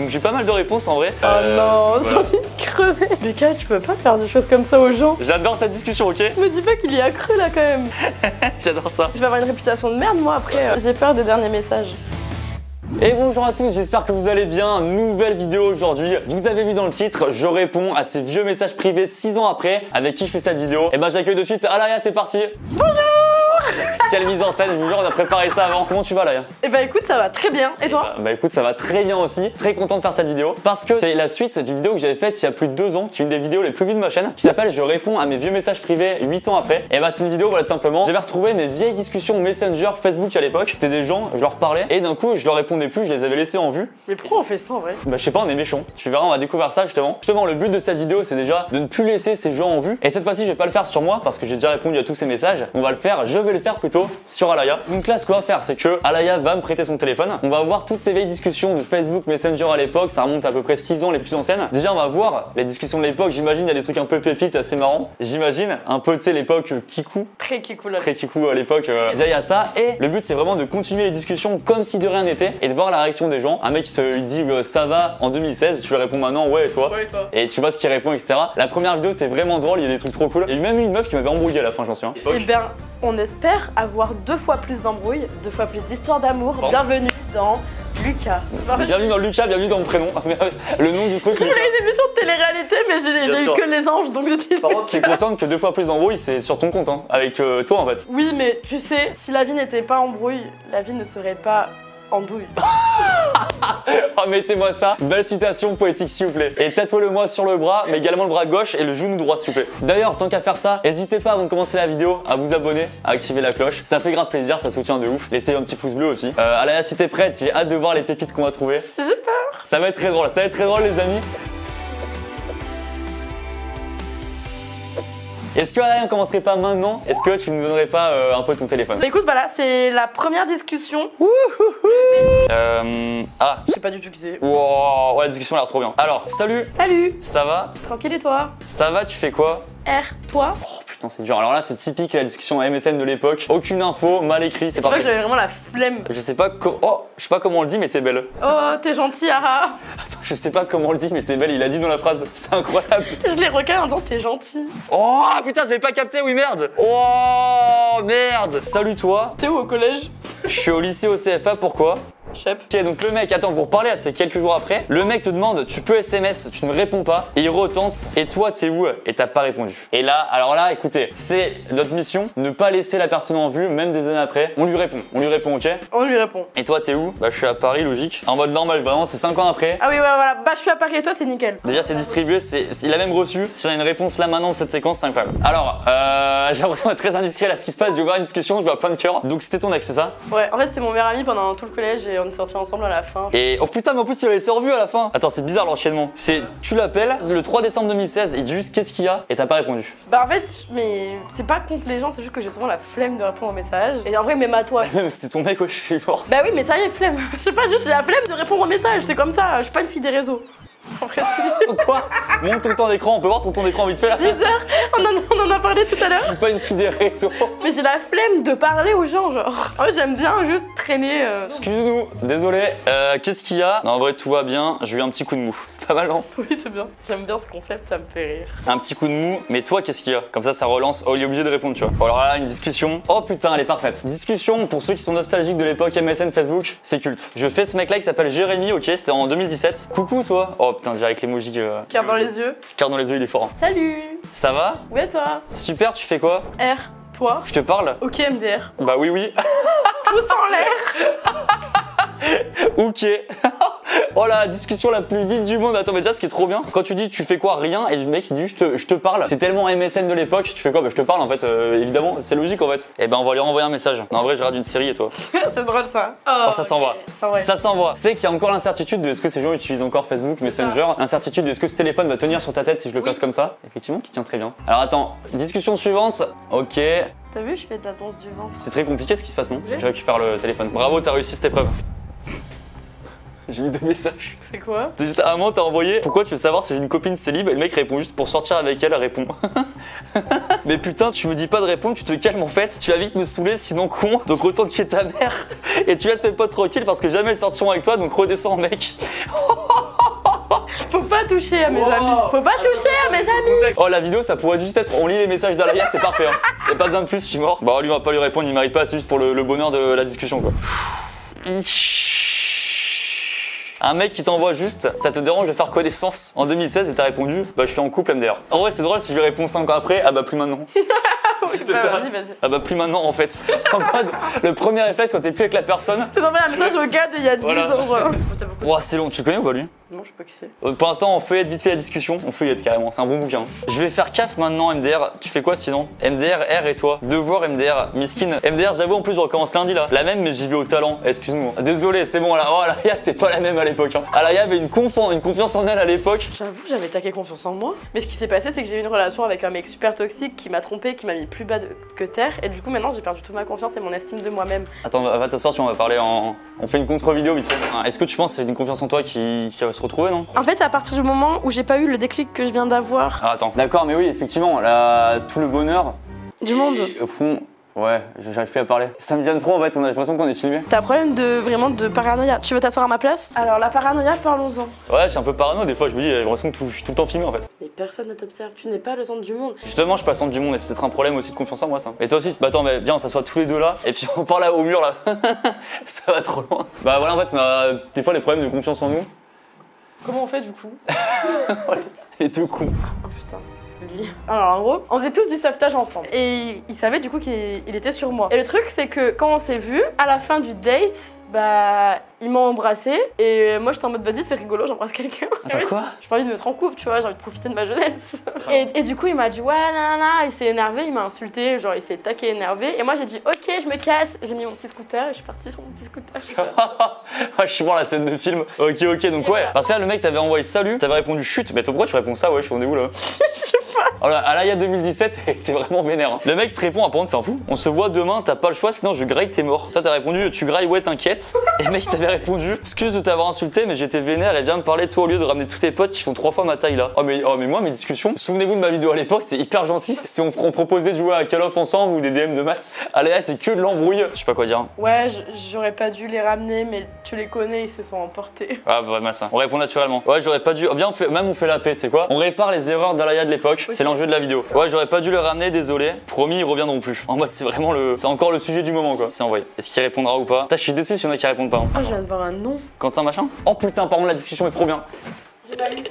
Donc j'ai pas mal de réponses en vrai. Oh non, j'ai voilà. envie de crever. Lucas, tu peux pas faire des choses comme ça aux gens. J'adore cette discussion, ok? Me dis pas qu'il y a cru là quand même. J'adore ça. Je vais avoir une réputation de merde moi après. J'ai peur des derniers messages. Et bonjour à tous, j'espère que vous allez bien. Nouvelle vidéo aujourd'hui. Vous avez vu dans le titre, je réponds à ces vieux messages privés 6 ans après. Avec qui je fais cette vidéo? Et ben j'accueille de suite Alaya, c'est parti. Bonjour. Quelle mise en scène, je vous jure, on a préparé ça avant. Comment tu vas, Alaya? Eh bah écoute, ça va très bien. Et toi? Bah écoute, ça va très bien aussi. Très content de faire cette vidéo parce que c'est la suite d'une vidéo que j'avais faite il y a plus de 2 ans, qui est une des vidéos les plus vues de ma chaîne, qui s'appelle Je réponds à mes vieux messages privés 8 ans après. Et bah c'est une vidéo, voilà, tout simplement. J'avais retrouvé mes vieilles discussions Messenger, Facebook à l'époque. C'était des gens, je leur parlais et d'un coup je leur répondais plus, je les avais laissés en vue. Mais pourquoi on fait ça en vrai? Bah je sais pas, on est méchants. Tu verras, on va découvrir ça justement. Justement, le but de cette vidéo, c'est déjà de ne plus laisser ces gens en vue. Et cette fois-ci, je vais pas le faire sur moi parce que j'ai déjà répondu à tous ces messages. On va le faire, je vais le faire plutôt sur Alaya. Donc là, ce qu'on va faire, c'est que Alaya va me prêter son téléphone. On va voir toutes ces vieilles discussions de Facebook Messenger à l'époque. Ça remonte à peu près 6 ans les plus anciennes. Déjà, on va voir les discussions de l'époque. J'imagine, il y a des trucs un peu pépites, assez marrants. J'imagine, un peu, tu sais, l'époque Kikou. Très kikou là. Très Kikou à l'époque. Déjà, il y a ça. Et le but, c'est vraiment de continuer les discussions comme si de rien n'était et de voir la réaction des gens. Un mec il dit ça va en 2016, tu lui réponds maintenant ouais et toi. Ouais, et toi? Et tu vois ce qu'il répond, etc. La première vidéo, c'était vraiment drôle. Il y a des trucs trop cool. Il y a même une meuf qui m'avait embrouillé à la fin, j'en suis. Eh bien, on espère avoir 2 fois plus d'embrouilles, 2 fois plus d'histoires d'amour. Bon. Bienvenue dans Lucas. Bienvenue dans Lucas, bienvenue dans mon prénom. Le nom du truc. Je voulais une émission de télé-réalité, mais j'ai eu sûr. que les anges, donc j'ai dit Par contre, tu es Lucas. consciente que 2 fois plus d'embrouilles, c'est sur ton compte, hein, avec toi en fait. Oui, mais tu sais, si la vie n'était pas embrouille, la vie ne serait pas andouille. Oh, mettez-moi ça. Belle citation poétique, s'il vous plaît. Et tatouez-le moi sur le bras, mais également le bras gauche et le genou droit, s'il vous plaît. D'ailleurs, tant qu'à faire ça, n'hésitez pas avant de commencer la vidéo à vous abonner, à activer la cloche. Ça fait grave plaisir, ça soutient de ouf. Laissez un petit pouce bleu aussi. Alaya, si t'es prête, j'ai hâte de voir les pépites qu'on va trouver. J'ai peur. Ça va être très drôle, ça va être très drôle, les amis. Est-ce que Alaya, on commencerait pas maintenant? Est-ce que tu nous donnerais pas un peu ton téléphone? Bah écoute, voilà, c'est la première discussion. Ah. Je sais pas du tout qui c'est. Wow, ouais, la discussion a l'air trop bien. Alors, salut. Salut. Ça va? Tranquille et toi? Ça va, tu fais quoi? R, toi? Oh putain, c'est dur. Alors là, c'est typique la discussion MSN de l'époque. Aucune info, mal écrit, c'est Tu vois que parfait. j'avais vraiment la flemme. Je sais pas je sais pas comment on le dit, mais t'es belle. Oh, t'es gentil, Ara. Attends, je sais pas comment on le dit, mais t'es belle. Il a dit dans la phrase. C'est incroyable. Je l'ai recalé en disant t'es gentil. Oh putain, j'avais pas capté. Oui, merde. Oh merde. Salut toi. T'es où au collège? Je suis au lycée au CFA. Pourquoi? Chep. Ok, donc le mec, attends, vous reparlez, c'est quelques jours après. Le mec te demande, tu peux SMS, tu ne réponds pas, et il retente, et toi t'es où? Et t'as pas répondu. Et là, alors là, écoutez, c'est notre mission, ne pas laisser la personne en vue, même des années après. On lui répond, ok? On lui répond. Et toi t'es où? Bah je suis à Paris, logique. En mode normal, vraiment, c'est 5 ans après. Ah oui, ouais, voilà. Bah je suis à Paris et toi, c'est nickel. Déjà c'est distribué, il a même reçu. Si on a une réponse là maintenant de cette séquence, c'est incroyable. Alors, j'ai l'impression d'être très indiscret là ce qui se passe, je vais voir une discussion, je vois plein de cœurs. Donc c'était ton ex, c'est ça? Ouais, en fait, c'était mon meilleur ami pendant tout le collège et on est sortis ensemble à la fin. Et oh putain, mais en plus tu l'as laissé en vue à la fin. Attends, c'est bizarre l'enchaînement. C'est tu l'appelles le 3 décembre 2016, il dit juste qu'est-ce qu'il y a et t'as pas répondu. Bah en fait, mais c'est pas contre les gens, c'est juste que j'ai souvent la flemme de répondre aux messages. Et en vrai, même à toi. Même c'était ton mec, ouais, je suis mort. Bah oui, mais ça y est, flemme. Je sais pas, juste j'ai la flemme de répondre aux messages, c'est comme ça. Je suis pas une fille des réseaux. En vrai, si. Quoi? Monte ton temps d'écran, on peut voir ton temps d'écran vite fait là. 10 heures, on en a parlé tout à l'heure. Je suis pas une fille des réseaux. Mais j'ai la flemme de parler aux gens, genre. En fait, j'aime bien juste traîner. Excuse-nous, désolé. Qu'est-ce qu'il y a? Non, en vrai, tout va bien. J'ai eu un petit coup de mou. C'est pas mal, non? Oui, c'est bien. J'aime bien ce concept, ça me fait rire. Un petit coup de mou, mais toi, qu'est-ce qu'il y a? Comme ça relance. Oh, il est obligé de répondre, tu vois. Bon, alors là, une discussion. Oh putain, elle est parfaite. Discussion pour ceux qui sont nostalgiques de l'époque MSN, Facebook, c'est culte. Je fais ce mec-là qui s'appelle Jérémy, ok, c'était en 2017. Coucou, toi. Oh putain, j'ai avec l'emoji. Cœur dans les yeux. Cœur dans les yeux, il est fort. Salut. Ça va? Oui, et toi? Super, tu fais quoi? R, toi? Je te parle? Ok, MDR. Bah oui. Pouce en l'air. Ok. Oh la discussion la plus vite du monde. Attends, mais déjà ce qui est trop bien, quand tu dis tu fais quoi? Rien, et le mec il dit je te parle. C'est tellement MSN de l'époque. Tu fais quoi? Bah je te parle en fait, évidemment, c'est logique en fait. Et ben on va lui renvoyer un message. Non, en vrai, je regarde une série et toi? C'est drôle ça. Oh, ça s'envoie. Ouais. Ça s'envoie. C'est qu'il y a encore l'incertitude de est-ce que ces gens utilisent encore Facebook, Messenger. L'incertitude de est-ce que ce téléphone va tenir sur ta tête si je le place comme ça. Effectivement, qui tient très bien. Alors attends, discussion suivante. Ok. T'as vu, je fais de la danse du ventre. C'est très compliqué ce qui se passe, non? J'ai- Je récupère le téléphone. Bravo, t'as réussi cette épreuve. J'ai mis 2 messages. C'est quoi? T'as juste à un moment t'as envoyé pourquoi tu veux savoir si j'ai une copine célib et le mec répond juste pour sortir avec elle, elle répond. Mais putain, tu me dis pas de répondre, tu te calmes en fait, tu vas vite me saouler sinon con, donc retourne chez ta mère et tu laisses mes potes tranquilles parce que jamais elles sortiront avec toi, donc redescends mec. Faut pas toucher à mes amis. Faut pas toucher à mes amis. Oh, la vidéo, ça pourrait juste être on lit les messages d'Alaya, c'est parfait. Hein. Y'a pas besoin de plus, je suis mort. Bah, lui, on va pas lui répondre, il mérite pas, c'est juste pour le bonheur de la discussion, quoi. Un mec qui t'envoie juste, ça te dérange de faire connaissance en 2016 et t'as répondu, bah je suis en couple MDR. En vrai c'est drôle si je lui réponds 5 ans après, ah bah plus maintenant. Oui, bah, vas-y. Ah bah plus maintenant en fait. En mode, le premier réflexe quand t'es plus avec la personne. T'as envoyé un message au gars d'il y a 10 ans genre. Ouah c'est long, tu le connais ou pas lui? Non je sais pas qui c'est. Pour l'instant on feuillette vite fait la discussion, on feuillette carrément, c'est un bon bouquin. Je vais faire CAF maintenant MDR, tu fais quoi sinon? MDR, R et toi? Devoir MDR, miskin. MDR j'avoue en plus je recommence lundi là. La même mais j'y vais au talent, excuse-moi. Désolé c'est bon là, oh Alaya c'était pas la même à l'époque. Hein. Alaya avait une confiance en elle à l'époque. J'avoue j'avais taqué confiance en moi. Mais ce qui s'est passé c'est que j'ai eu une relation avec un mec super toxique qui m'a trompé, qui m'a mis plus bas que terre. Et du coup maintenant j'ai perdu toute ma confiance et mon estime de moi-même. Attends va t'asseoir, on va parler en... On fait une contre-vidéo vite fait. Est-ce que tu penses que c'est une confiance en toi qui va se retrouver non? En fait à partir du moment où j'ai pas eu le déclic que je viens d'avoir. Ah, attends. D'accord mais oui effectivement là tout le bonheur Du monde. Au fond, ouais, j'arrive plus à parler. Ça me vient trop en fait, on a l'impression qu'on est filmé. T'as un problème de paranoïa. Tu veux t'asseoir à ma place? Alors la paranoïa, parlons-en. Ouais, je suis un peu parano des fois, je me dis, j'ai l'impression que je suis tout le temps filmé en fait. Mais personne ne t'observe, tu n'es pas le centre du monde. Justement, je suis pas le centre du monde et c'est peut-être un problème aussi de confiance en moi ça. Et toi aussi, bah attends, mais viens, on s'assoit tous les deux là et puis on parle là au mur là. Ça va trop loin. Bah voilà, en fait, on a des fois des problèmes de confiance en nous. Comment on fait du coup? Les deux cons. Oh putain. Lui. Alors en gros, on faisait tous du sauvetage ensemble. Et il savait du coup qu'il était sur moi. Et le truc c'est que quand on s'est vu, à la fin du date, bah il m'a embrassé et moi j'étais en mode vas-y c'est rigolo, j'embrasse quelqu'un. Attends quoi? J'ai pas envie de me mettre en couple, tu vois, j'ai envie de profiter de ma jeunesse. Et du coup il m'a dit ouais nanana, il s'est énervé, il m'a insulté, genre il s'est taqué énervé. Et moi j'ai dit ok je me casse, j'ai mis mon petit scooter et je suis partie sur mon petit scooter. Je suis voir la scène de film. Ok donc ouais. Parce que là le mec t'avait envoyé salut, t'avais répondu chut. Mais toi pourquoi tu réponds ça ouais, je suis où là? Je sais pas. Alors Alaya 2017, t'es vraiment vénère. Hein. Le mec te répond, par contre, c'est un fou. On se voit demain, t'as pas le choix, sinon je graille, t'es mort. Toi, t'as répondu, tu grailles, ouais, t'inquiète. Et le mec t'avait répondu, excuse de t'avoir insulté, mais j'étais vénère et viens me parler, toi, au lieu de ramener tous tes potes qui font 3 fois ma taille là. Oh, mais moi, mes discussions, souvenez-vous de ma vidéo à l'époque, c'était hyper gentil. C'était on proposait de jouer à Call of ensemble ou des DM de maths. Alaya, c'est que de l'embrouille. Je sais pas quoi dire. Ouais, j'aurais pas dû les ramener, mais tu les connais, ils se sont emportés. Ah, vraiment ça. On répond naturellement. Ouais, j'aurais pas dû. Viens, on fait la paix, tu sais quoi? On répare les erreurs d'Alaya de l'époque, c'est l'enjeu de la vidéo. Ouais, j'aurais pas dû le ramener, désolé. Promis, ils reviendront plus. En mode, c'est vraiment c'est encore le sujet du moment quoi. C'est envoyé. Est-ce qu'il répondra ou pas? Putain, je suis déçu s'il y en a qui répondent pas. Hein. Oh, je viens de voir un nom. Quentin machin? Oh putain, par contre, la discussion est trop bien. J'ai pas lu.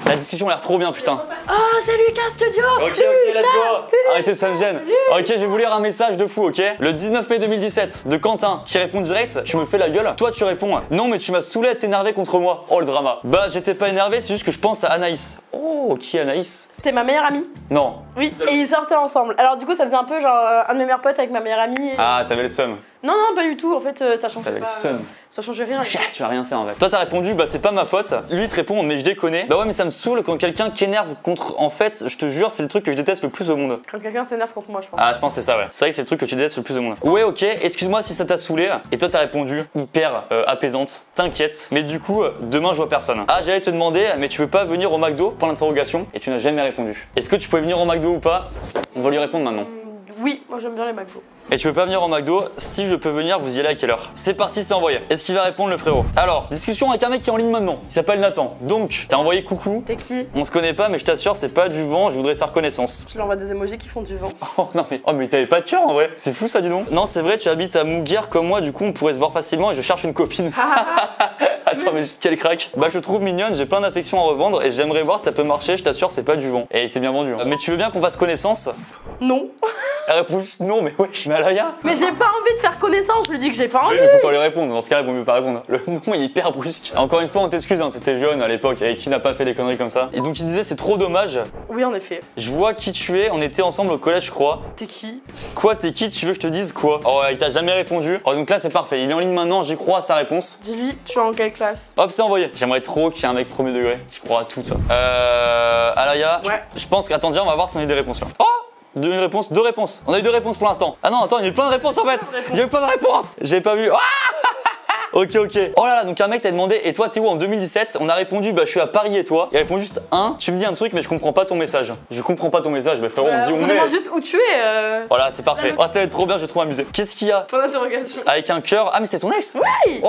La discussion a l'air trop bien, putain. Oh, c'est Lucas Studio. Ok, let's go. Arrêtez, ça me gêne. Ok, je vais vous lire un message de fou, ok? Le 19 mai 2017, de Quentin, qui répond direct, tu me fais la gueule. Toi, tu réponds, non, mais tu m'as saoulé à t'énerver contre moi. Oh, le drama. Bah, j'étais pas énervé, c'est juste que je pense à Anaïs. Oh, qui est Anaïs? C'était ma meilleure amie. Non. Oui, et ils sortaient ensemble. Alors du coup, ça faisait un peu genre un de mes meilleurs potes avec ma meilleure amie. Et... Ah, t'avais le seum. Non, pas du tout. En fait, ça changeait T'avais pas. le seum. Ça changeait rien. Tu as rien fait en fait. Toi, t'as répondu, bah c'est pas ma faute. Lui, il te répond, mais je déconne. Bah ouais, mais ça me saoule quand quelqu'un qui énerve contre. En fait, je te jure, c'est le truc que je déteste le plus au monde. Quand quelqu'un s'énerve contre moi, je pense. Ah, je pense que c'est ça, ouais. C'est vrai que c'est le truc que tu détestes le plus au monde. Ouais, ok, excuse-moi si ça t'a saoulé. Et toi, t'as répondu, hyper apaisante. T'inquiète. Mais du coup, demain, je vois personne. Ah, j'allais te demander, mais tu peux pas venir au McDo? Point d'interrogation. Et tu n'as jamais répondu. Est-ce que tu pouvais venir au McDo ou pas? On va lui répondre maintenant. Oui, moi j'aime bien les McDo. Et tu peux pas venir au McDo, si je peux venir, vous y allez à quelle heure? C'est parti, c'est envoyé. Est-ce qu'il va répondre le frérot? Alors, discussion avec un mec qui est en ligne maintenant. Il s'appelle Nathan. Donc, t'as envoyé coucou. T'es qui? On se connaît pas, mais je t'assure, c'est pas du vent, je voudrais faire connaissance. Tu lui envoies des emojis qui font du vent. Oh non mais t'avais pas de cœur en vrai. C'est fou ça, dis donc. Non, c'est vrai, tu habites à Mouguer comme moi, du coup on pourrait se voir facilement et je cherche une copine. Attends, mais juste quel crack. Bah, je te trouve mignonne, j'ai plein d'affections à revendre et j'aimerais voir si ça peut marcher, je t'assure, c'est pas du vent. Et c'est bien vendu. Hein. Mais tu veux bien qu'on fasse connaissance? Non. Elle répond juste non, mais ouais, je suis Alaya. Mais j'ai pas envie de faire connaissance, je lui dis que j'ai pas envie. Oui, mais faut pas lui répondre, dans ce cas-là, il vaut mieux pas répondre. Le nom il est hyper brusque. Encore une fois, on t'excuse, hein, t'étais jeune à l'époque, et qui n'a pas fait des conneries comme ça. Et donc il disait, c'est trop dommage. Oui, en effet. Je vois qui tu es, on était ensemble au collège, je crois. T'es qui? Quoi, t'es qui? Tu veux que je te dise quoi? Oh, il t'a jamais répondu. Oh, donc là, c'est parfait, il est en ligne maintenant, j'y crois à sa réponse. Dis-lui, tu es en quelle classe? Hop, c'est envoyé. J'aimerais trop qu'il y ait un mec premier degré qui croit à tout ça. Alaya, ouais. Je pense qu'attends, on va voir si on a eu des réponses là. Oh! Deux réponses. On a eu 2 réponses pour l'instant. Ah non, attends, il y a eu plein de réponses en fait. Il y a eu plein de réponses. J'ai pas vu. Ah Ok. Oh là là, donc un mec t'a demandé, et toi t'es où en 2017? On a répondu, bah je suis à Paris et toi? Il répond juste tu me dis un truc mais je comprends pas ton message. Je comprends pas ton message, bah frérot, on dit on te demande juste où tu es. Voilà, c'est parfait. Oh, ça va être trop bien, je vais trop m'amuser. Qu'est-ce qu'il y a? Point d'interrogation. Avec un cœur. Ah, mais c'est ton ex? Oui.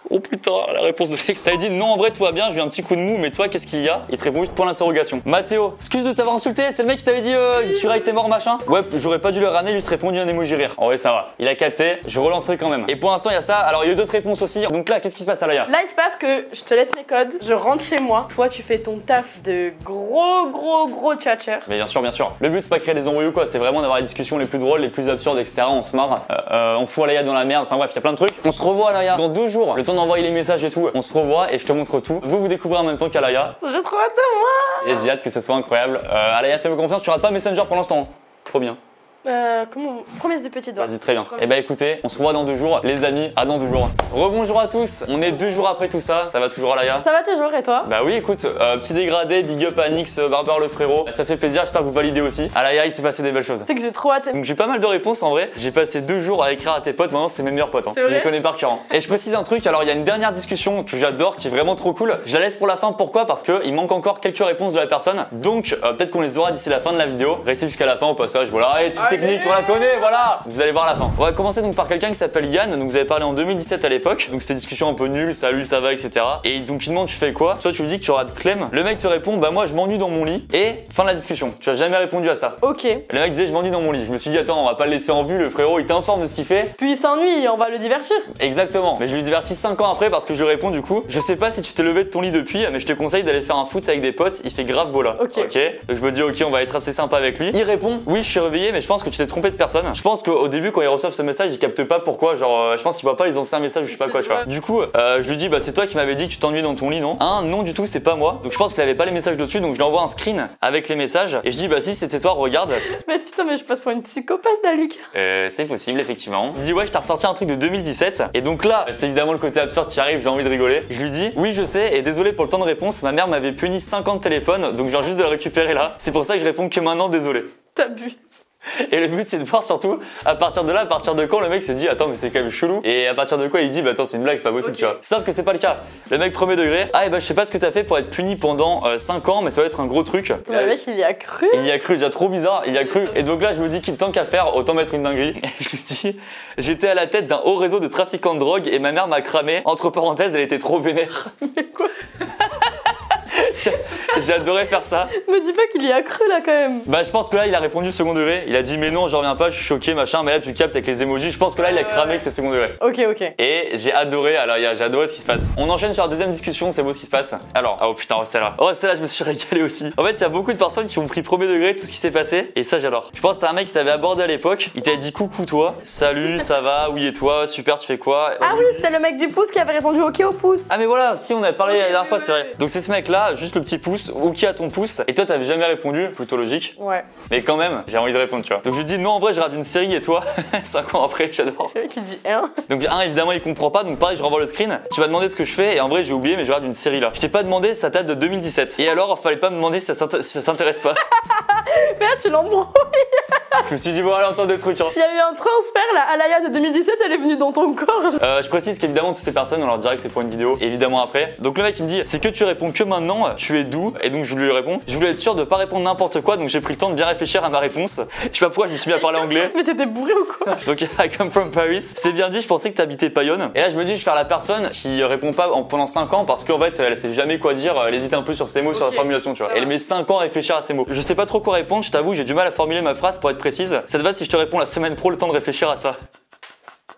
Oh putain, la réponse de l'ex. T'avais dit non, en vrai tout va bien, j'ai eu un petit coup de mou, mais toi qu'est-ce qu'il y a? Il te répond juste point d'interrogation. Mathéo, excuse de t'avoir insulté, c'est le mec qui t'avait dit tu railles tes morts machin? Ouais, j'aurais pas dû le ramener, juste répondu un emoji rire. En vrai, ça va. Il a capté, je relancerai quand même. Et pour l'instant, il y a ça. Alors, il y a eu d'autres réponses aussi. Donc là, qu'est-ce qui se passe, Alaya? Là, il se passe que je te laisse mes codes, je rentre chez moi. Toi, tu fais ton taf de gros tchatcher. Mais bien sûr. Le but, c'est pas créer des embrouilles ou quoi, c'est vraiment d'avoir les discussions les plus drôles, les plus absurdes, etc. On se marre, on fout Alaya dans la merde. Enfin bref, il y a plein de trucs. On se revoit, Alaya, dans 2 jours. Le temps d'envoyer les messages et tout. On se revoit et je te montre tout. Vous découvrez en même temps qu'Alaya. J'ai trop hâte de moi. Et j'ai hâte que ce soit incroyable. Alaya, fais-moi confiance, tu rates pas Messenger pour l'instant. Trop bien. Comment promesse de petit doigt. Vas-y, très bien. Et bah écoutez, on se revoit dans 2 jours, les amis, à dans 2 jours. Rebonjour à tous, on est 2 jours après tout ça, ça va toujours Alaya? Ça va toujours et toi? Bah oui, écoute, petit dégradé, big up à Nix, Barber le frérot, ça fait plaisir, j'espère que vous validez aussi. Alaya, il s'est passé des belles choses. C'est que j'ai trop hâte. Donc j'ai pas mal de réponses en vrai, j'ai passé 2 jours à écrire à tes potes, maintenant c'est mes meilleurs potes, hein. Je les connais par cœur. Et je précise un truc, alors il y a une dernière discussion que j'adore, qui est vraiment trop cool, je la laisse pour la fin, pourquoi? Parce qu'il manque encore quelques réponses de la personne, donc peut-être qu'on les aura d'ici la fin de la vidéo, restez jusqu'à la fin au passage, voilà, et petite technique, on la connaît. Voilà, vous allez voir la fin. On va commencer donc par quelqu'un qui s'appelle Yann, donc vous avez parlé en 2017 à l'époque, donc c'était discussion un peu nulle, salut, ça va, etc. Et donc tu demandes tu fais quoi? Toi tu lui dis que tu auras de Clem, le mec te répond bah moi je m'ennuie dans mon lit, et fin de la discussion, tu as jamais répondu à ça. Ok. Le mec disait je m'ennuie dans mon lit, je me suis dit attends on va pas le laisser en vue, le frérot il t'informe de ce qu'il fait. Puis il s'ennuie, on va le divertir. Exactement, mais je lui divertis 5 ans après parce que je lui réponds du coup, je sais pas si tu t'es levé de ton lit depuis, mais je te conseille d'aller faire un foot avec des potes, il fait grave beau là. Ok. Donc je me dis ok on va être assez sympa avec lui. Il répond oui je suis réveillé mais je pense que tu t'es trompé de personne. Je pense qu'au début quand ils reçoivent ce message ils captent pas pourquoi, genre je pense qu'ils voient pas les anciens messages ou je sais pas quoi tu vois. Du coup je lui dis bah c'est toi qui m'avais dit que tu t'ennuyais dans ton lit non? Non du tout c'est pas moi. Donc je pense qu'il avait pas les messages dessus donc je lui envoie un screen avec les messages et je dis bah si c'était toi regarde. Mais putain mais je passe pour une psychopathe là Lucas. C'est possible effectivement. Il dit ouais je t'ai ressorti un truc de 2017 et donc là c'est évidemment le côté absurde qui arrive, j'ai envie de rigoler. Je lui dis oui je sais et désolé pour le temps de réponse, ma mère m'avait puni 50 téléphones donc je viens juste de le récupérer là. C'est pour ça que je réponds que maintenant désolé. T'abuses. Et le but c'est de voir surtout à partir de là, à partir de quand le mec se dit attends mais c'est quand même chelou et à partir de quoi il dit bah attends c'est une blague c'est pas possible tu vois. Sauf que c'est pas le cas. Le mec premier degré et bah je sais pas ce que t'as fait pour être puni pendant 5 ans mais ça va être un gros truc. Le mec il y a cru. Il y a cru, déjà trop bizarre, il y a cru. Et donc là je me dis qu'il tant qu'à faire autant mettre une dinguerie. Et je lui dis j'étais à la tête d'un haut réseau de trafiquants de drogue et ma mère m'a cramé. Entre parenthèses elle était trop vénère. Mais quoi? J'ai adoré faire ça. Me dis pas qu'il y a cru là quand même. Bah je pense que là il a répondu second degré. Il a dit mais non j'en reviens pas, je suis choqué machin. Mais là tu captes avec les emojis. Je pense que là il a cramé que c'est second degré. Ok. Et j'ai adoré, alors j'ai adoré ce qui se passe. On enchaîne sur la deuxième discussion, c'est beau ce qui se passe. Alors, oh putain, oh celle-là. Oh celle-là je me suis régalé aussi. En fait il y a beaucoup de personnes qui ont pris premier degré tout ce qui s'est passé. Et ça j'adore. Je pense que t'as un mec qui t'avait abordé à l'époque. Il t'avait dit coucou toi. Salut, ça va, oui et toi, super tu fais quoi? Ah oui c'était le mec du pouce qui avait répondu ok au pouce. Ah mais voilà, si on avait parlé la dernière fois c'est vrai. Donc c'est ce mec là, juste le petit pouce, ok à ton pouce. Et toi t'avais jamais répondu, plutôt logique. Ouais. Mais quand même, j'ai envie de répondre tu vois. Donc je lui dis non en vrai je regarde une série et toi 5 ans après j'adore. Le mec qui dit hein. Donc évidemment il comprend pas donc pareil je renvoie le screen. Tu m'as demandé ce que je fais et en vrai j'ai oublié mais je regarde une série là. Je t'ai pas demandé ça date de 2017. Et alors fallait pas me demander si ça s'intéresse pas. Mais là tu l'embrouilles. Je me suis dit bon allez entendre des trucs hein. Il y a eu un transfert là, Alaya de 2017 elle est venue dans ton corps. Je précise qu'évidemment toutes ces personnes on leur dirait que c'est pour une vidéo évidemment après. Donc le mec il me dit c'est que tu réponds que maintenant, tu es d'où? Et donc je lui réponds je voulais être sûr de pas répondre n'importe quoi donc j'ai pris le temps de bien réfléchir à ma réponse. Je sais pas pourquoi je me suis mis à parler anglais. Mais t'étais bourré ou quoi? Donc I come from Paris. C'était bien dit, je pensais que t'habitais Bayonne. Et là je me dis je vais faire la personne qui répond pas pendant 5 ans parce qu'en fait elle sait jamais quoi dire, elle hésite un peu sur ses mots, sur la formulation tu vois. Elle met 5 ans à réfléchir à ses mots. Je sais pas trop quoi répondre, je t'avoue j'ai du mal à formuler ma phrase pour être précise. Ça te va si je te réponds la semaine pro le temps de réfléchir à ça?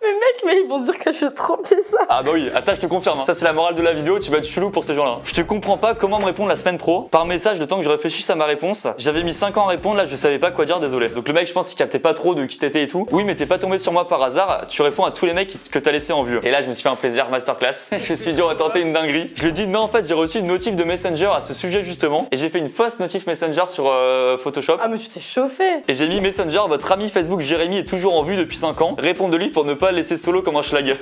Mais mec, mais ils vont se dire que je suis trop bizarre. Ah bah oui, ah ça je te confirme. Ça c'est la morale de la vidéo, tu vas être chelou pour ces gens-là. Je te comprends pas comment me répondre la semaine pro. Par message, le temps que je réfléchisse à ma réponse. J'avais mis 5 ans à répondre, là je savais pas quoi dire, désolé. Donc le mec, je pense qu'il captait pas trop de qui t'étais et tout. Oui, mais t'es pas tombé sur moi par hasard, tu réponds à tous les mecs que t'as laissé en vue. Et là je me suis fait un plaisir masterclass. Je me suis dit on va tenter une dinguerie. Je lui ai dit non en fait j'ai reçu une notif de Messenger à ce sujet justement. Et j'ai fait une fausse notif Messenger sur Photoshop. Ah mais tu t'es chauffé. Et j'ai mis Messenger, votre ami Facebook Jérémy est toujours en vue depuis 5 ans. Répondez-lui pour ne pas le laisser solo comme un schlag.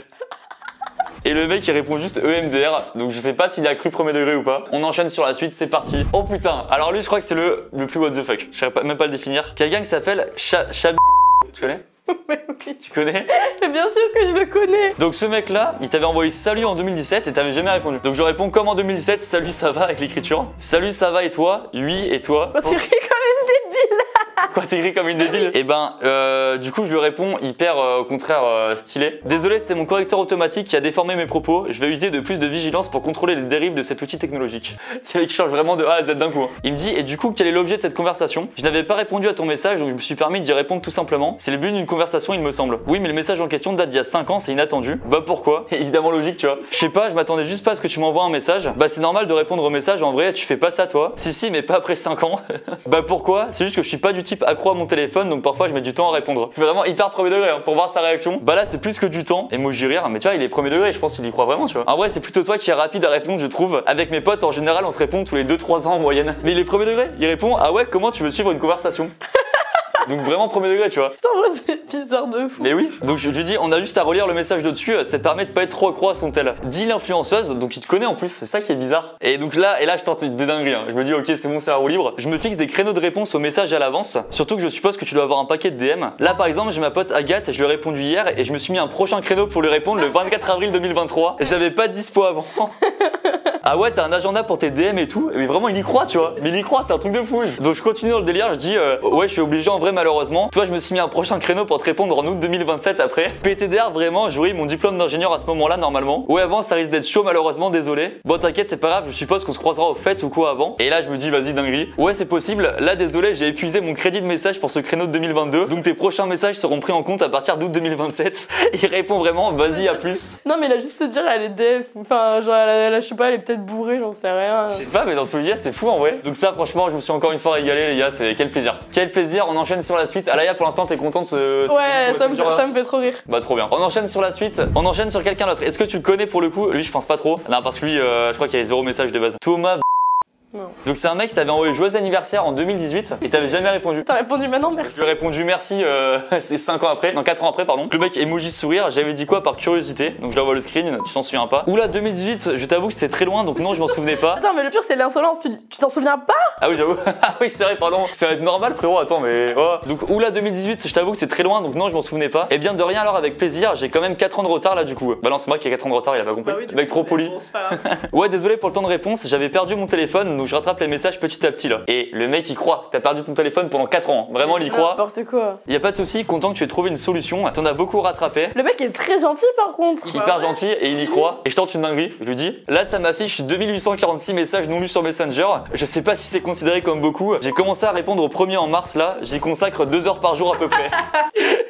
Et le mec il répond juste EMDR, donc je sais pas s'il a cru premier degré ou pas. On enchaîne sur la suite, c'est parti. Oh putain, alors lui je crois que c'est le plus what the fuck, je saurais même pas le définir. Quelqu'un qui s'appelle Tu connais? Mais oui. Tu connais? Mais bien sûr que je le connais. Donc ce mec là, il t'avait envoyé salut en 2017 et t'avais jamais répondu. Donc je réponds comme en 2017, salut ça va avec l'écriture. Salut ça va et toi? Oui et toi? Bah, tu ris comme une débile. Quoi, t'écris comme une débile? Et ben, du coup, je lui réponds hyper, au contraire, stylé. Désolé, c'était mon correcteur automatique qui a déformé mes propos. Je vais user de plus de vigilance pour contrôler les dérives de cet outil technologique. C'est lui qui change vraiment de A à Z d'un coup. Hein. Il me dit, et du coup, quel est l'objet de cette conversation? Je n'avais pas répondu à ton message, donc je me suis permis d'y répondre tout simplement. C'est le but d'une conversation, il me semble. Oui, mais le message en question date d'il y a 5 ans, c'est inattendu. Bah pourquoi? Évidemment logique, tu vois. Je sais pas, je m'attendais juste pas à ce que tu m'envoies un message. Bah c'est normal de répondre au message, en vrai, tu fais pas ça toi. Si, mais pas après 5 ans. Bah pourquoi? C'est juste que je suis pas du type accro à mon téléphone, donc parfois je mets du temps à répondre. Vraiment hyper premier degré hein, pour voir sa réaction. Bah là c'est plus que du temps. Emoji rire, mais tu vois il est premier degré, je pense qu'il y croit vraiment tu vois. En vrai c'est plutôt toi qui est rapide à répondre je trouve. Avec mes potes en général on se répond tous les 2-3 ans en moyenne. Mais il est premier degré, il répond ah ouais comment tu veux suivre une conversation. Donc vraiment premier degré tu vois. Putain moi c'est bizarre de fou. Mais oui, donc je lui dis on a juste à relire le message de dessus, ça te permet de pas être trop accro à son tel. Dit l'influenceuse, donc il te connaît en plus, c'est ça qui est bizarre. Et donc là je tente des dingueries, hein. Je me dis ok c'est mon cerveau libre. Je me fixe des créneaux de réponse aux messages à l'avance, surtout que je suppose que tu dois avoir un paquet de DM. Là par exemple j'ai ma pote Agathe, je lui ai répondu hier et je me suis mis un prochain créneau pour lui répondre le 24 avril 2023. J'avais pas de dispo avant. Ah ouais t'as un agenda pour tes DM et tout, mais vraiment il y croit tu vois. Mais il y croit, c'est un truc de fou. Donc je continue dans le délire, je dis ouais je suis obligé en vrai malheureusement. Toi je me suis mis un prochain créneau pour te répondre en août 2027 après. PTDR vraiment, j'aurai mon diplôme d'ingénieur à ce moment-là normalement. Ouais avant ça risque d'être chaud malheureusement, désolé. Bon t'inquiète c'est pas grave, je suppose qu'on se croisera aux fêtes ou quoi avant. Et là je me dis vas-y dinguerie. Ouais c'est possible, là désolé j'ai épuisé mon crédit de message pour ce créneau de 2022. Donc tes prochains messages seront pris en compte à partir d'août 2027. Il répond vraiment vas-y à plus. Non mais il a juste se dire elle est def, enfin genre elle, je sais pas elle est peut-être bourrée, j'en sais rien. Je sais pas mais dans tous les cas c'est fou en vrai. Donc ça franchement je me suis encore une fois régalé les gars, c'est quel plaisir. Quel plaisir, on enchaîne sur la suite. Alaya pour l'instant t'es content de ce... Ouais ça me fait trop rire. Bah trop bien. On enchaîne sur la suite, on enchaîne sur quelqu'un d'autre. Est-ce que tu le connais pour le coup? Lui je pense pas trop. Non parce que lui je crois qu'il y avait 0 message de base. Thomas. Non. Donc c'est un mec qui t'avait envoyé joyeux anniversaire en 2018 et t'avais jamais répondu. T'as répondu maintenant merci. Je lui ai répondu merci c'est 5 ans après, non 4 ans après pardon. Le mec emoji sourire, j'avais dit quoi par curiosité, donc je lui envoie le screen, tu t'en souviens pas. Oula 2018, je t'avoue que c'était très loin donc non je m'en souvenais pas. Attends mais le pire c'est l'insolence, tu t'en souviens pas? Ah oui j'avoue, ah oui c'est vrai pardon, ça va être normal frérot, attends mais oh. Donc oula 2018, je t'avoue que c'est très loin donc non je m'en souvenais pas. Et bien de rien alors avec plaisir, j'ai quand même 4 ans de retard là du coup. Bah non c'est moi qui ai 4 ans de retard, il a pas compris. Bah oui, mec trop poli. Bon, c'est pas grave. Ouais désolé pour le temps de réponse, j'avais perdu mon téléphone donc je rattrape les messages petit à petit là. Et le mec il croit, t'as perdu ton téléphone pendant 4 ans, vraiment il y croit. N'importe quoi. Y a pas de souci, content que tu aies trouvé une solution, t'en as beaucoup rattrapé. Le mec est très gentil par contre. Il est hyper gentil et il y croit. Et je tente une dinguerie, je lui dis là ça m'affiche 2846 messages non lus sur Messenger. Je sais pas si c'est considéré comme beaucoup. J'ai commencé à répondre au premier en mars là, j'y consacre 2 heures par jour à peu près.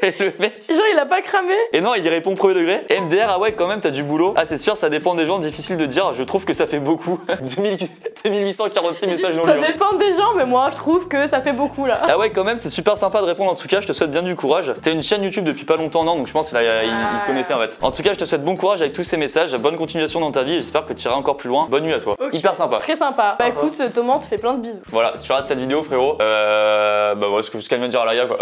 Et le mec. Genre il a pas cramé. Et non il y répond premier degré. MDR ah ouais quand même t'as du boulot. Ah c'est sûr ça dépend des gens, difficile de dire, je trouve que ça fait beaucoup. 2846 messages non lus. Ça dépend des gens mais moi je trouve que ça fait beaucoup là. Ah ouais quand même c'est super sympa de répondre en tout cas, je te souhaite bien du courage. T'as une chaîne YouTube depuis pas longtemps non donc je pense qu'il il connaissait en fait. En tout cas je te souhaite bon courage avec tous ces messages, bonne continuation dans ta vie, j'espère que tu iras encore plus loin. Bonne nuit à toi. Okay. Hyper sympa. Très sympa. Bah écoute Thomas on te fait plein de bisous. Voilà si tu rates cette vidéo frérot, bah ouais ce qu'elle vient de dire à Laïa quoi.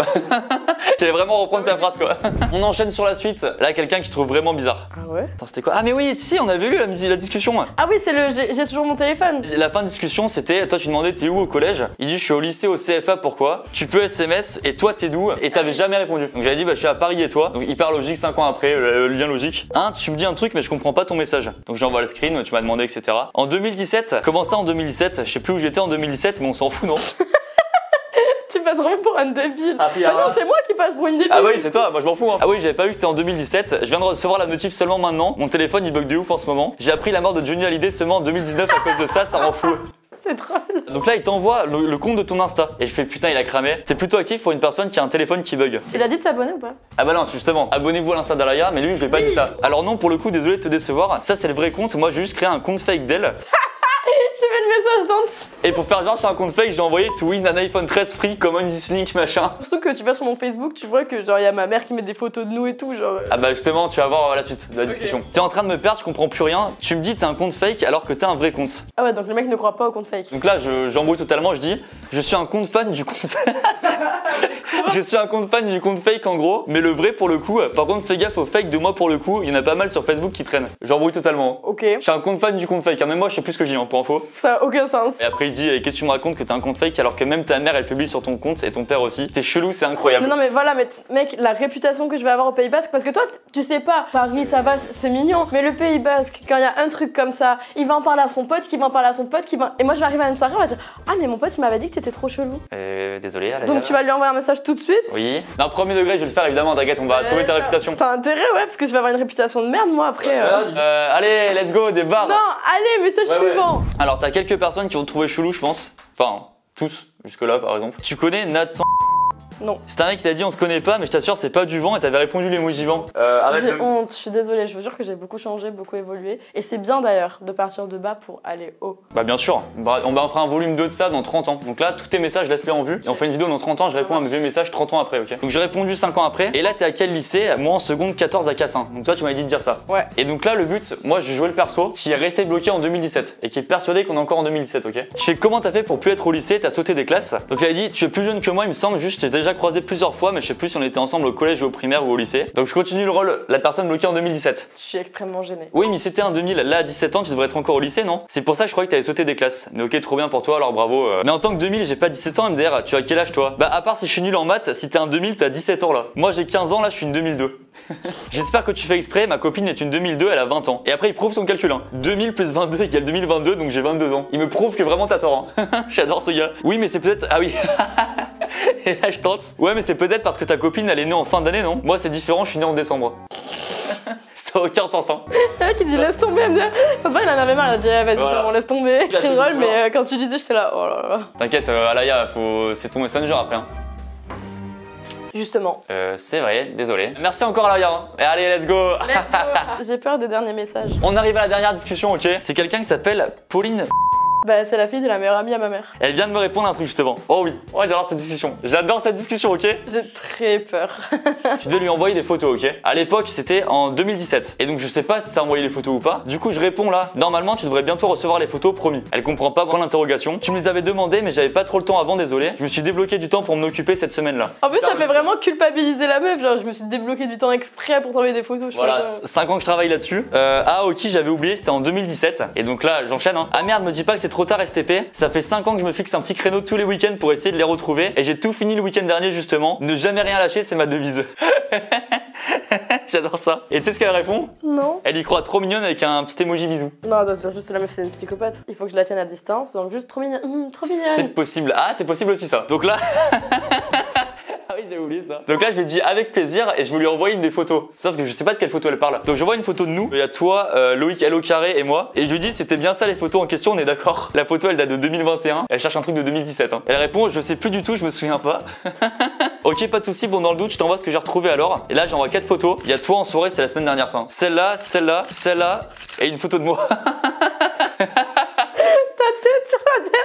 J'allais vraiment reprendre ta phrase quoi. On enchaîne sur la suite, là quelqu'un qui trouve vraiment bizarre. Ah ouais. Attends c'était quoi? Ah mais oui si on avait lu la discussion. Ah oui c'est le j'ai toujours mon téléphone. La fin de discussion c'était toi tu demandais t'es où au collège, il dit je suis au lycée au CFA pourquoi, tu peux SMS et toi t'es d'où et t'avais jamais répondu. Donc j'avais dit bah je suis à Paris et toi, donc hyper logique 5 ans après, le lien logique. Tu me dis un truc mais je comprends pas ton message. Donc j'envoie le screen, tu m'as demandé etc. En 2017, comment ça en 2017? Je sais plus où j'étais en 2017 mais on s'en fout non? Tu passes vraiment pour un débile. Ah non, c'est moi qui passe pour une débile. Ah oui, c'est toi, moi je m'en fous. Hein. Ah oui, j'avais pas vu que c'était en 2017. Je viens de recevoir la notif seulement maintenant. Mon téléphone il bug de ouf en ce moment. J'ai appris la mort de Johnny Hallyday seulement en 2019 à cause de ça, ça rend fou. C'est drôle. Donc là, il t'envoie le compte de ton Insta. Et je fais putain, il a cramé. C'est plutôt actif pour une personne qui a un téléphone qui bug. Tu l'as dit de t'abonner ou pas? Ah bah non, justement. Abonnez-vous à l'Insta d'Alaya, mais lui, je lui ai pas dit ça. Alors non, pour le coup, désolé de te décevoir. Ça, c'est le vrai compte. Moi, j'ai juste créé un compte fake d'elle. J'ai mis le message dans. Et pour faire genre sur un compte fake, j'ai envoyé to win an iPhone 13 free, common this link, machin. Surtout que tu vas sur mon Facebook, tu vois que genre il y a ma mère qui met des photos de nous et tout, genre. Ah bah justement, tu vas voir la suite de la discussion. T'es en train de me perdre, je comprends plus rien. Tu me dis t'as un compte fake alors que t'as un vrai compte. Ah ouais, donc le mec ne croit pas au compte fake. Donc là, j'embrouille totalement, je dis je suis un compte fan du compte je suis un compte fan du compte fake en gros, mais le vrai pour le coup. Par contre, fais gaffe au fake de moi pour le coup, il y en a pas mal sur Facebook qui traînent. J'embrouille totalement. Ok. Je suis un compte fan du compte fake, hein. Même moi je sais plus ce que je dis hein, pour info. Ça a aucun sens. Et après il dit qu'est-ce que tu me racontes que t'as un compte fake alors que même ta mère elle publie sur ton compte et ton père aussi. C'est chelou, c'est incroyable. Non mais voilà, mais mec, la réputation que je vais avoir au Pays Basque, parce que toi tu sais pas, Paris ça va, c'est mignon, mais le Pays Basque, quand il y a un truc comme ça, il va en parler à son pote, qui va en parler à son pote, qui va... Et moi je vais arriver à une soirée, on va dire ah mais mon pote il m'avait dit que t'étais trop chelou. Désolé Alaya. Donc tu vas lui envoyer un message tout de suite. Oui. Non, premier degré, je vais le faire évidemment, t'inquiète, on va sauver ta réputation. T'as intérêt, ouais, parce que je vais avoir une réputation de merde moi après. Allez, let's go, des barres. Non, allez, message suivant. Alors t'as quelques personnes qui vont te trouver chelou, je pense. Enfin, tous, jusque là par exemple. Tu connais Nathan? Non. C'est un mec qui t'a dit on se connaît pas, mais je t'assure c'est pas du vent et t'avais répondu l'emoji vent. J'ai honte, je suis désolée, je vous jure que j'ai beaucoup changé, beaucoup évolué. Et c'est bien d'ailleurs de partir de bas pour aller haut. Bah bien sûr, on fera un volume 2 de ça dans 30 ans. Donc là, tous tes messages, laisse-les en vue. Et on fait une vidéo dans 30 ans, je réponds à mes vieux messages 30 ans après, ok? Donc j'ai répondu 5 ans après. Et là, t'es à quel lycée? Moi en seconde 14 à Cassin. Donc toi, tu m'avais dit de dire ça. Ouais. Et donc là, le but, moi je jouais le perso qui est resté bloqué en 2017 et qui est persuadé qu'on est encore en 2017, ok? Je fais comment t'as fait pour plus être au lycée? T'as sauté des classes. Donc il a dit, tu es plus jeune que moi, il me semble, juste j'ai déjà croisé plusieurs fois, mais je sais plus si on était ensemble au collège ou au primaire ou au lycée. Donc je continue le rôle, la personne bloquée en 2017. Je suis extrêmement gênée. Oui, mais c'était un 2000, là à 17 ans, tu devrais être encore au lycée, non? C'est pour ça que je croyais que t'avais sauté des classes. Mais ok, trop bien pour toi, alors bravo. Mais en tant que 2000, j'ai pas 17 ans, MDR, tu as quel âge toi? Bah à part si je suis nul en maths, si t'es un 2000, t'as 17 ans là. Moi j'ai 15 ans, là je suis une 2002. J'espère que tu fais exprès, ma copine est une 2002, elle a 20 ans. Et après il prouve son calcul, hein. 2000 plus 22 égale 2022, donc j'ai 22 ans. Il me prouve que vraiment t'as tort, hein. J'adore ce gars. Oui, mais c'est peut-être... Ah oui. Et là je tente. Ouais, mais c'est peut-être parce que ta copine elle est née en fin d'année, non? Moi c'est différent, je suis né en décembre. Ça n'a aucun sens, hein. Le mec il dit laisse tomber, elle me dit ça se voit, il en avait marre, il a dit vas-y, Voilà. on laisse tomber. Il a C'est fait drôle, du mais quand tu disais, j'étais là, oh là là. T'inquiète, Alaya, c'est ton messenger après, hein. Justement. C'est vrai, désolé. Merci encore Alaya, hein. Et allez, let's go. Let's go. J'ai peur des derniers messages. On arrive à la dernière discussion, ok? C'est quelqu'un qui s'appelle Pauline. Bah c'est la fille de la meilleure amie à ma mère. Elle vient de me répondre un truc justement. Oh oui, ouais, j'adore cette discussion. J'adore cette discussion, ok? J'ai très peur. Tu devais lui envoyer des photos, ok? À l'époque, c'était en 2017. Et donc je sais pas si ça a envoyé les photos ou pas. Du coup, je réponds là. Normalement, tu devrais bientôt recevoir les photos, promis. Elle comprend pas, point d'interrogation. Tu me les avais demandées, mais j'avais pas trop le temps avant, désolé. Je me suis débloqué du temps pour m'en occuper cette semaine-là. En plus, ça fait vraiment culpabiliser la meuf. Genre, je me suis débloqué du temps exprès pour t'envoyer des photos. Je Voilà, sais pas. 5 ans que je travaille là-dessus. Ah, ok, j'avais oublié, c'était en 2017. Et donc là, j'enchaîne, hein. Ah merde, me dis pas que c'est trop tard, STP. Ça fait 5 ans que je me fixe un petit créneau tous les week-ends pour essayer de les retrouver. Et j'ai tout fini le week-end dernier, justement. Ne jamais rien lâcher, c'est ma devise. J'adore ça. Et tu sais ce qu'elle répond? Non. Elle y croit trop mignonne avec un petit emoji bisou. Non, c'est juste la meuf, c'est une psychopathe. Il faut que je la tienne à distance, donc juste trop mignonne. Trop mignonne. C'est possible. Ah, c'est possible aussi ça. Donc là... Ah oui, j'ai oublié ça. Donc là, je lui dis avec plaisir et je vais lui envoyer une des photos. Sauf que je sais pas de quelle photo elle parle. Donc je vois une photo de nous. Il y a toi, Loïc L au carré et moi. Et je lui dis c'était bien ça les photos en question, on est d'accord. La photo elle date de 2021. Elle cherche un truc de 2017. Hein. Elle répond je sais plus du tout, je me souviens pas. Ok, pas de soucis. Bon, dans le doute, je t'envoie ce que j'ai retrouvé alors. Et là, j'envoie 4 photos. Il y a toi en soirée, c'était la semaine dernière ça. Hein. Celle-là, celle-là, celle-là et une photo de moi. Ta tête sur la dernière.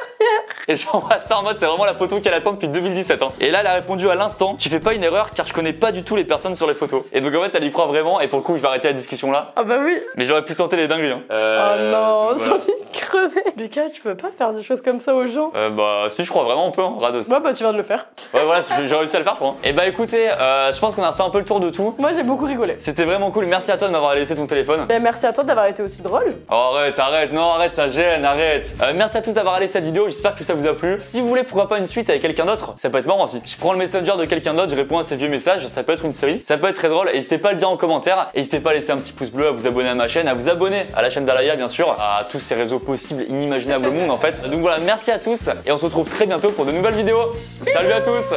Et j'envoie ça en mode c'est vraiment la photo qu'elle attend depuis 2017 hein. Et là elle a répondu à l'instant tu fais pas une erreur car je connais pas du tout les personnes sur les photos. Et donc en fait elle y croit vraiment et pour le coup je vais arrêter la discussion là. Ah bah oui. Mais j'aurais pu tenter les dingueries hein. Oh non, j'ai voilà. envie de crever. Lucas, tu peux pas faire des choses comme ça aux gens. Bah si je crois vraiment on peut hein, rados. Ouais bah tu viens de le faire. Ouais voilà j'ai réussi à le faire je crois. Et bah écoutez je pense qu'on a fait un peu le tour de tout. Moi j'ai beaucoup rigolé. C'était vraiment cool, merci à toi de m'avoir laissé ton téléphone. Et merci à toi d'avoir été aussi drôle. Oh, arrête, non arrête ça gêne, arrête. Merci à tous d'avoir regardé cette vidéo, j'espère que ça vous a plu. Si vous voulez pourquoi pas une suite avec quelqu'un d'autre, ça peut être marrant aussi. Je prends le messenger de quelqu'un d'autre, je réponds à ses vieux messages, ça peut être une série, ça peut être très drôle. N'hésitez pas à le dire en commentaire, n'hésitez pas à laisser un petit pouce bleu, à vous abonner à ma chaîne, à vous abonner à la chaîne d'Alaya bien sûr, à tous ces réseaux possibles, inimaginables au monde en fait. Donc voilà, merci à tous et on se retrouve très bientôt pour de nouvelles vidéos. Salut à tous.